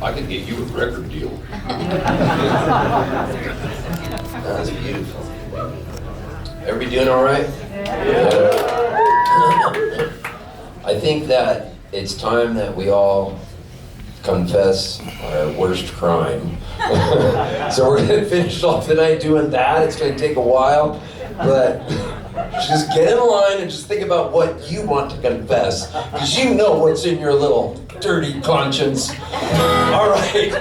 I could get you a record deal. That's beautiful. Everybody doing all right? Yeah. I think that it's time that we all confess our worst crime. So we're gonna finish off tonight doing that. It's gonna take a while, but just get in line and just think about what you want to confess, because you know what's in your little dirty conscience. All right.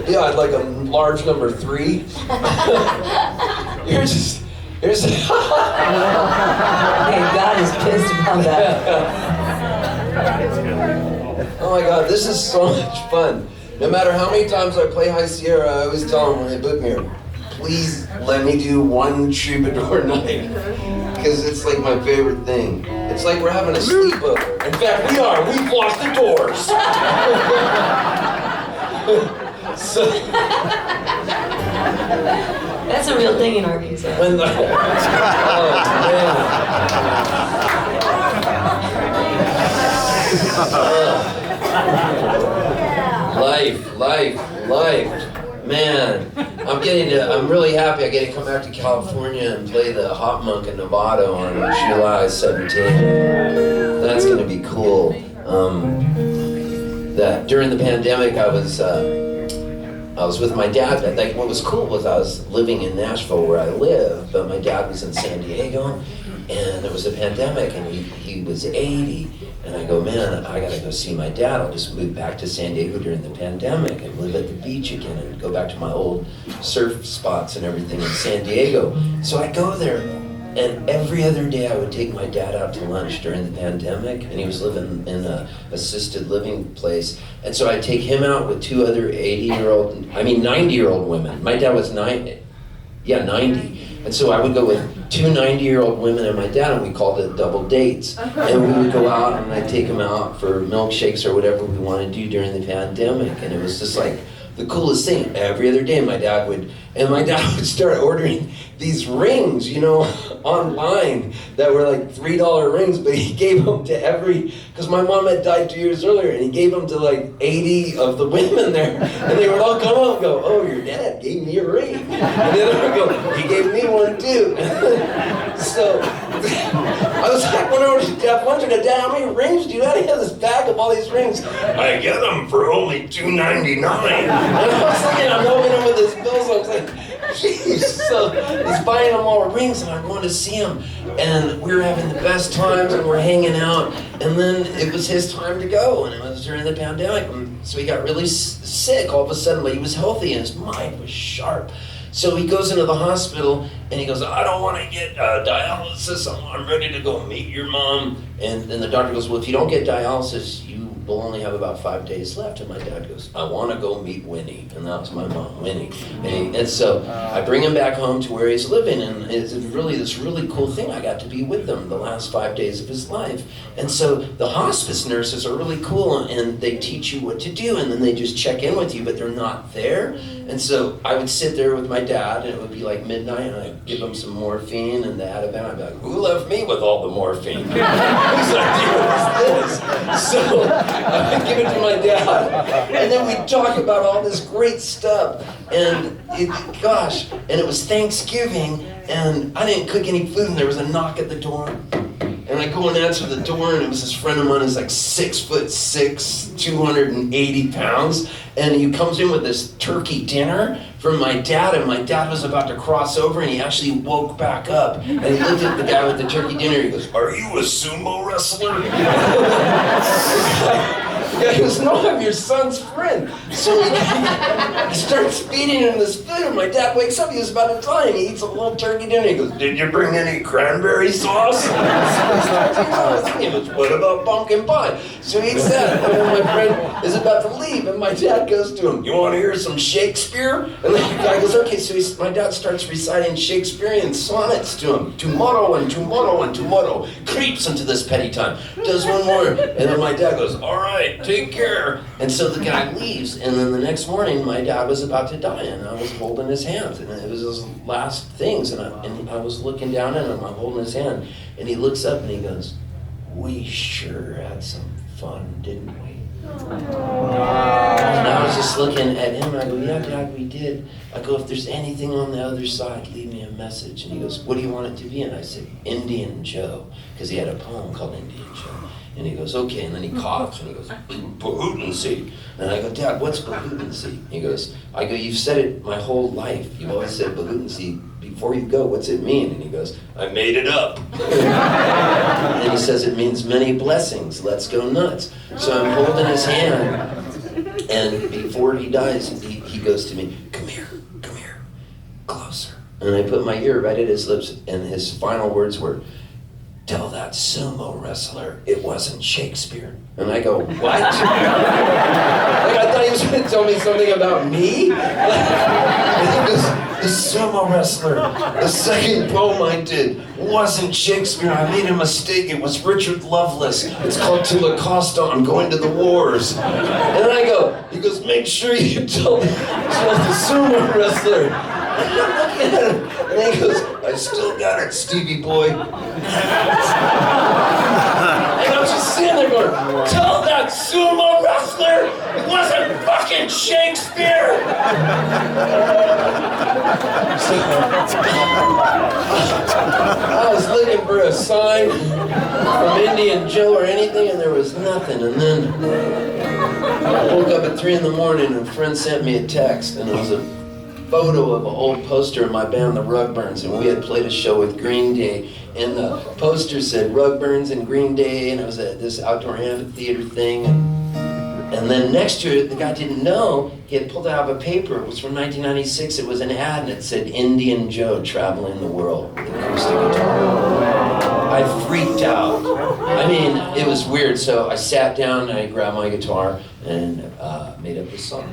Yeah, I'd like a large number 3. Here's Okay, God is pissed about that. Oh my God, this is so much fun. No matter how many times I play High Sierra, I always tell them when they book me here, please let me do one Troubadour night, because it's like my favorite thing. It's like we're having a sleepover. In fact, we are. We've lost the doors. So, That's a real thing in Arkansas. when the, oh man. Life. Man, I'm really happy I get to come back to California and play the Hot Monk in Nevada on July 17th. That's gonna be cool. That during the pandemic I was with my dad. Like, what was cool was I was living in Nashville where I live, but my dad was in San Diego, and it was a pandemic, and he was 80, and I go, man, I gotta go see my dad. I'll just move back to San Diego during the pandemic and live at the beach again and go back to my old surf spots and everything in San Diego. So I go there, and every other day I would take my dad out to lunch during the pandemic, and he was living in a assisted living place. And so I'd take him out with 2 other 90-year-old women. My dad was 90. And so I would go with 2 90-year-old women and my dad, and we called it double dates. And we would go out, and I'd take him out for milkshakes or whatever we wanted to do during the pandemic. And it was just like the coolest thing. Every other day my dad would start ordering these rings, online that were like $3 rings, but he gave them to because my mom had died 2 years earlier, and he gave them to like 80 of the women there, and they would all come up and go, oh, your dad gave me a ring. And then I would go, he gave me one too. So I was like, when I was at lunch, I go, Dad, how many rings do you have? He has this bag of all these rings. I get them for only $2.99. And I was thinking, I'm helping him with his bills. I was like, jeez. So he's buying them all rings, and I wanted to see him. And we were having the best times, and we're hanging out. And then it was his time to go, and it was during the pandemic. And so he got really sick all of a sudden, but he was healthy, and his mind was sharp. So he goes into the hospital, and he goes, I don't want to get dialysis. I'm ready to go meet your mom. And then the doctor goes, well, if you don't get dialysis, you will only have about 5 days left. And my dad goes, I want to go meet Winnie. And that was my mom, Winnie. And so I bring him back home to where he's living, and it's really this really cool thing. I got to be with him the last 5 days of his life. And so the hospice nurses are really cool, and they teach you what to do, and then they just check in with you, but they're not there. And so I would sit there with my dad, and it would be like midnight, and I'd give him some morphine and the Ativan. I'd be like, who left me with all the morphine? Whose idea was this? So I would give it to my dad, and then we'd talk about all this great stuff. And it was Thanksgiving, and I didn't cook any food, and there was a knock at the door. And I go and answer the door, and it was this friend of mine who's like 6'6", 280 pounds. And he comes in with this turkey dinner from my dad, and my dad was about to cross over, and he actually woke back up. And he looked at the guy with the turkey dinner, he goes, are you a sumo wrestler? The guy goes, no, I'm your son's friend. So he starts feeding him this food, and my dad wakes up, he was about to die, and he eats a little turkey dinner. He goes, did you bring any cranberry sauce? He goes, what about pumpkin pie? So he eats that, and my friend is about to leave, and my dad goes to him, you want to hear some Shakespeare? And the guy goes, okay, so my dad starts reciting Shakespearean sonnets to him. Tomorrow and tomorrow and tomorrow creeps into this petty time. Does one more, and then my dad goes, all right, take care. And so the guy leaves, and then the next morning, my dad was about to die, and I was holding his hand, and it was his last things, and I was looking down at him, I'm holding his hand, and he looks up and he goes, we sure had some fun, didn't we? And I was just looking at him, and I go, yeah, Dad, we did. I go, if there's anything on the other side, leave me a message. And he goes, what do you want it to be? And I said, Indian Joe, because he had a poem called Indian Joe. And he goes, okay, and then he coughs, and he goes, Bahootency. And I go, Dad, what's Bahootency? He goes, I go, you've said it my whole life. You've always said Bahootency. Before you go, what's it mean? And he goes, I made it up. And he says, it means many blessings, let's go nuts. So I'm holding his hand, and before he dies, he goes to me, come here, closer. And I put my ear right at his lips, and his final words were, tell that sumo wrestler it wasn't Shakespeare. And I go, what? Like, I thought he was going to tell me something about me? And he goes, the sumo wrestler, the second poem I did wasn't Shakespeare. I made a mistake. It was Richard Lovelace. It's called To La Costa, I'm going to the wars. And I go, he goes, make sure you tell the sumo wrestler. And I'm looking at him, and he goes, I still got it, Stevie boy. And I'm just sitting there going, tell that sumo wrestler it wasn't fucking Shakespeare! I was looking for a sign from Indian Joe or anything, and there was nothing. And then I woke up at 3 in the morning, and a friend sent me a text, and it was a photo of an old poster of my band, the Rugburns, and we had played a show with Green Day, and the poster said Rugburns and Green Day, and it was at this outdoor amphitheater thing. And then next to it, the guy didn't know, he had pulled out of a paper, it was from 1996, it was an ad, and it said Indian Joe traveling the world with an acoustic guitar. I freaked out. I mean, it was weird, so I sat down and I grabbed my guitar and made up this song.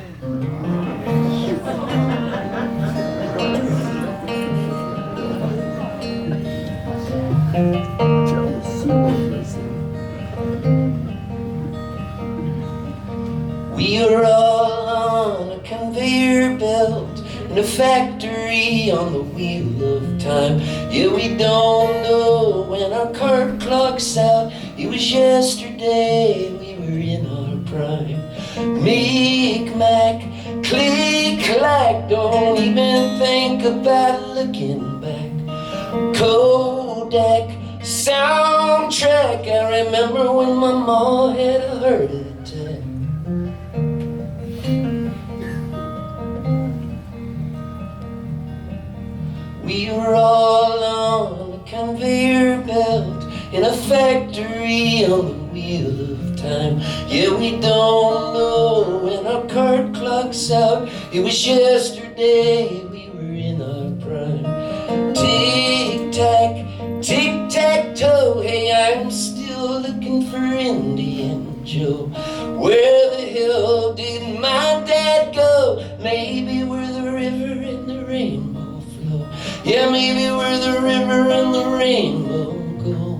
We are all on a conveyor belt in a factory on the wheel of time. Yeah, we don't know when our car clock's out. It was yesterday, we were in our prime. Mic-mac, click-clack, don't even think about looking back. Kodak, soundtrack, I remember when my mom had a heart attack. We were all on a conveyor belt in a factory on the wheel of time. Yeah, we don't know when our card clock's out. It was yesterday, we were in our prime. Tic-tac, tic-tac-toe, hey, I'm still looking for Indian Joe. Where the hell did my dad go? Maybe where the river and the rainbow flow. Yeah, maybe where the river and the rainbow go.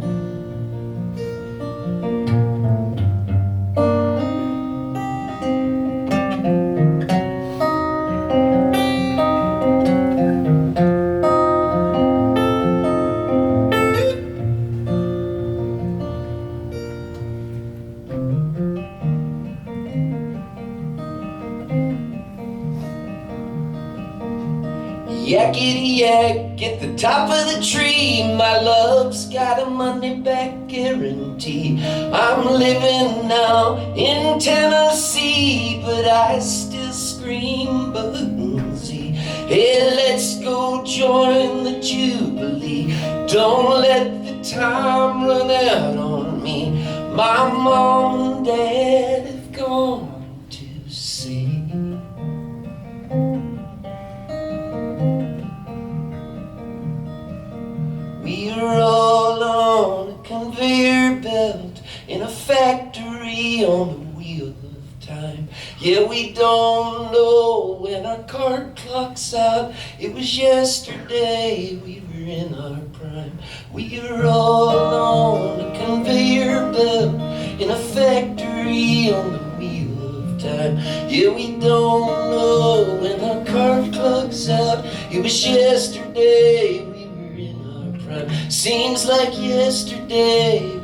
Yakety-yak at the top of the tree, my love's got a money back guarantee. I'm living now in Tennessee, but I still scream Bahootency. Hey, let's go join the Jubilee. Don't let the time run out on me. My mom and dad have gone to sea. We're all on a conveyor belt in a factory on the wheel of time. Yeah, we don't know when our card clock's out. It was yesterday, we were in our prime. We are all on a conveyor belt in a factory on the wheel of time. Yeah, we don't know when our card clock's out. It was yesterday, we were in our prime. Seems like yesterday